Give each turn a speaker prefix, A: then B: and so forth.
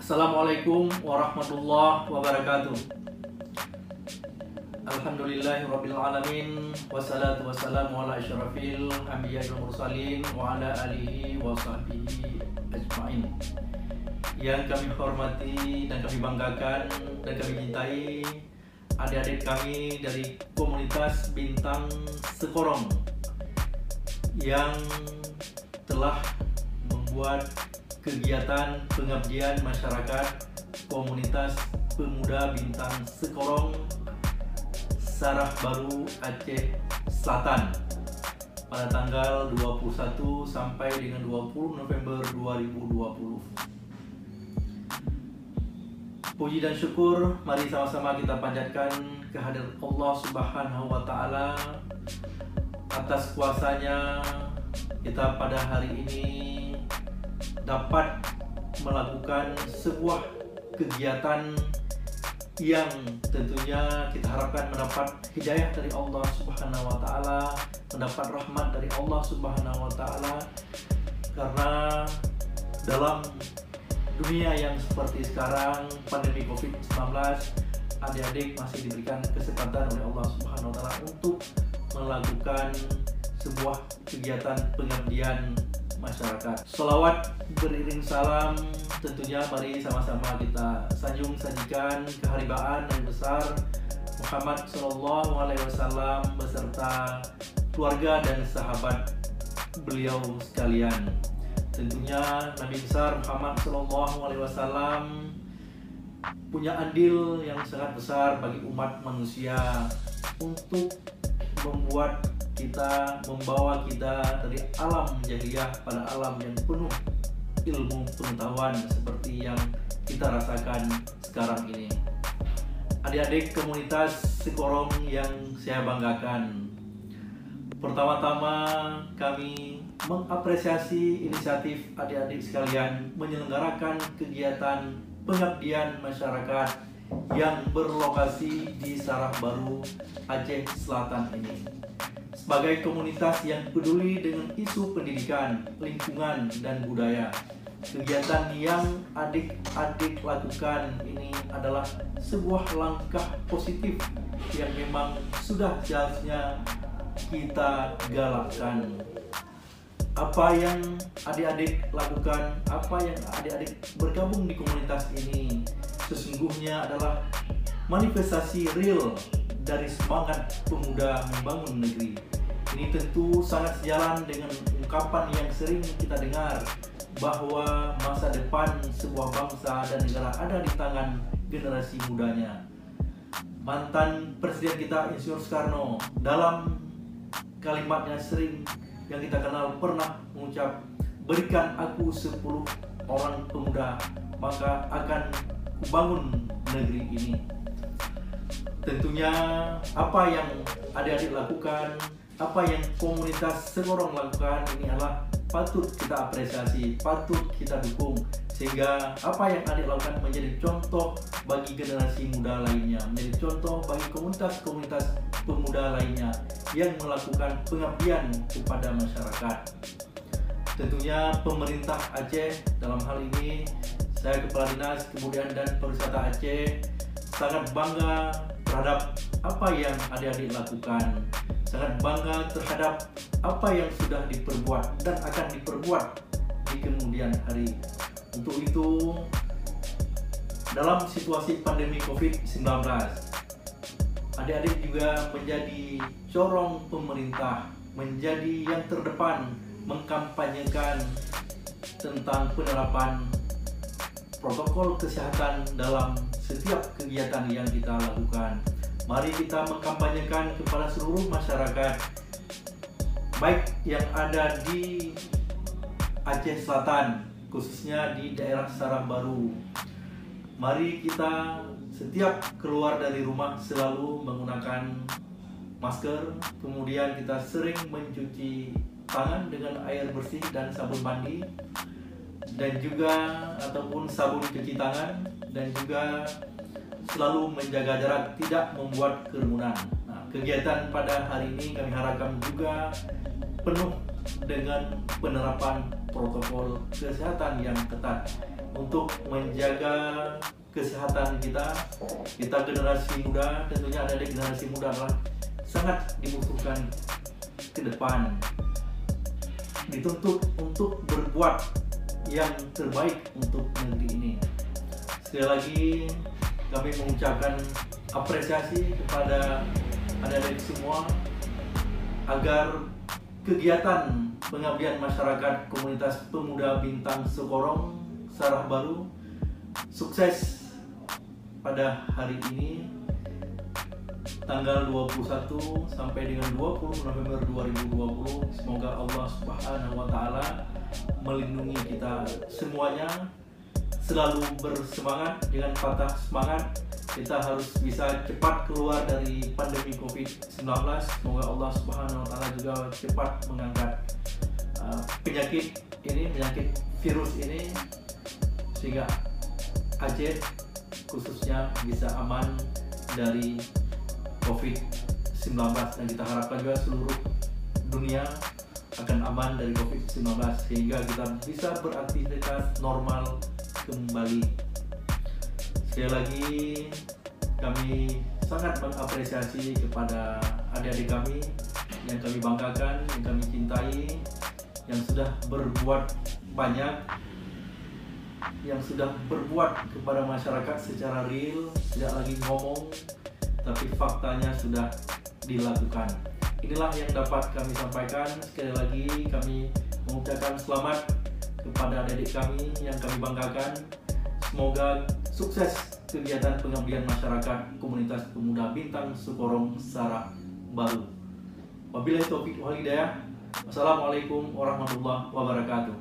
A: Assalamualaikum warahmatullahi wabarakatuh. Alhamdulillahirrabbilalamin. Wassalatu wassalamu ala asyrafil anbiya wal mursalin wa ala alihi wa sahbihi ajma'in. Yang kami hormati dan kami banggakan dan kami cintai adik-adik kami dari komunitas Bintang Sekorong yang telah membuat kegiatan pengabdian masyarakat komunitas pemuda Bintang Sekorong Sarah Baru Aceh Selatan pada tanggal 21 sampai dengan 20 November 2020. Puji dan syukur mari sama-sama kita panjatkan kehadirat Allah Subhanahu wa taala atas kuasanya kita pada hari ini dapat melakukan sebuah kegiatan yang tentunya kita harapkan mendapat hidayah dari Allah Subhanahu wa taala, mendapat rahmat dari Allah Subhanahu wa taala, karena dalam dunia yang seperti sekarang pandemi Covid-19, adik-adik masih diberikan kesempatan oleh Allah Subhanahu wa taala untuk melakukan sebuah kegiatan pengabdian masyarakat. Sholawat beriring salam tentunya mari sama-sama kita sajikan keharibaan yang besar Muhammad SAW beserta keluarga dan sahabat beliau sekalian. Tentunya Nabi besar Muhammad SAW punya andil yang sangat besar bagi umat manusia untuk membawa kita dari alam jahiliyah pada alam yang penuh ilmu pengetahuan seperti yang kita rasakan sekarang ini. Adik-adik komunitas Sekorong yang saya banggakan, pertama-tama kami mengapresiasi inisiatif adik-adik sekalian menyelenggarakan kegiatan pengabdian masyarakat yang berlokasi di Sarah Baru Aceh Selatan ini. Sebagai komunitas yang peduli dengan isu pendidikan, lingkungan, dan budaya, kegiatan yang adik-adik lakukan ini adalah sebuah langkah positif yang memang sudah seharusnya kita galakkan. Apa yang adik-adik lakukan, apa yang adik-adik bergabung di komunitas ini sesungguhnya adalah manifestasi real dari semangat pemuda membangun negeri. Ini tentu sangat sejalan dengan ungkapan yang sering kita dengar bahwa masa depan sebuah bangsa dan negara ada di tangan generasi mudanya. Mantan Presiden kita Insinyur Soekarno dalam kalimatnya sering yang kita kenal pernah mengucap, berikan aku 10 orang pemuda maka akan kubangun negeri ini. Tentunya apa yang adik-adik lakukan, apa yang komunitas Sekorong lakukan ini adalah patut kita apresiasi, patut kita dukung, sehingga apa yang adik lakukan menjadi contoh bagi generasi muda lainnya, menjadi contoh bagi komunitas-komunitas pemuda lainnya yang melakukan pengabdian kepada masyarakat. Tentunya pemerintah Aceh dalam hal ini, saya Kepala Dinas Kebudayaan dan Pariwisata Aceh sangat bangga terhadap apa yang adik-adik lakukan, sangat bangga terhadap apa yang sudah diperbuat dan akan diperbuat di kemudian hari. Untuk itu, dalam situasi pandemi Covid-19, adik-adik juga menjadi corong pemerintah, menjadi yang terdepan mengkampanyekan tentang penerapan protokol kesehatan dalam setiap kegiatan yang kita lakukan. Mari kita mengkampanyekan kepada seluruh masyarakat, baik yang ada di Aceh Selatan, khususnya di daerah Sarah Baru. Mari kita setiap keluar dari rumah selalu menggunakan masker, kemudian kita sering mencuci tangan dengan air bersih dan sabun mandi, dan juga ataupun sabun cuci tangan, dan juga selalu menjaga jarak, tidak membuat kerumunan. Nah, kegiatan pada hari ini kami harapkan juga penuh dengan penerapan protokol kesehatan yang ketat. untuk menjaga kesehatan kita generasi muda. Tentunya adik-adik generasi muda adalah sangat dibutuhkan ke depan, dituntut untuk berbuat yang terbaik untuk negeri ini. Sekali lagi kami mengucapkan apresiasi kepada adik-adik semua agar kegiatan pengabdian masyarakat komunitas pemuda Bintang Sekorong Sarah Baru sukses pada hari ini tanggal 21 sampai dengan 20 November 2020. Semoga Allah Subhanahu wa taala melindungi kita semuanya, selalu bersemangat, jangan patah semangat. Kita harus bisa cepat keluar dari pandemi COVID-19. Semoga Allah Subhanahu wa taala juga cepat mengangkat penyakit virus ini, sehingga Aceh khususnya bisa aman dari COVID-19, dan kita harapkan juga seluruh dunia akan aman dari COVID-19 sehingga kita bisa beraktivitas normal kembali. Sekali lagi kami sangat mengapresiasi kepada adik-adik kami yang kami banggakan, yang kami cintai, yang sudah berbuat banyak, yang sudah berbuat kepada masyarakat secara real, tidak lagi ngomong tapi faktanya sudah dilakukan. Inilah yang dapat kami sampaikan. Sekali lagi kami mengucapkan selamat kepada adik-adik kami yang kami banggakan. Semoga sukses kegiatan pengabdian masyarakat komunitas pemuda Bintang Sekorong Sarah Baru. Wabillahi taufiq wal hidayah. Wassalamualaikum warahmatullahi wabarakatuh.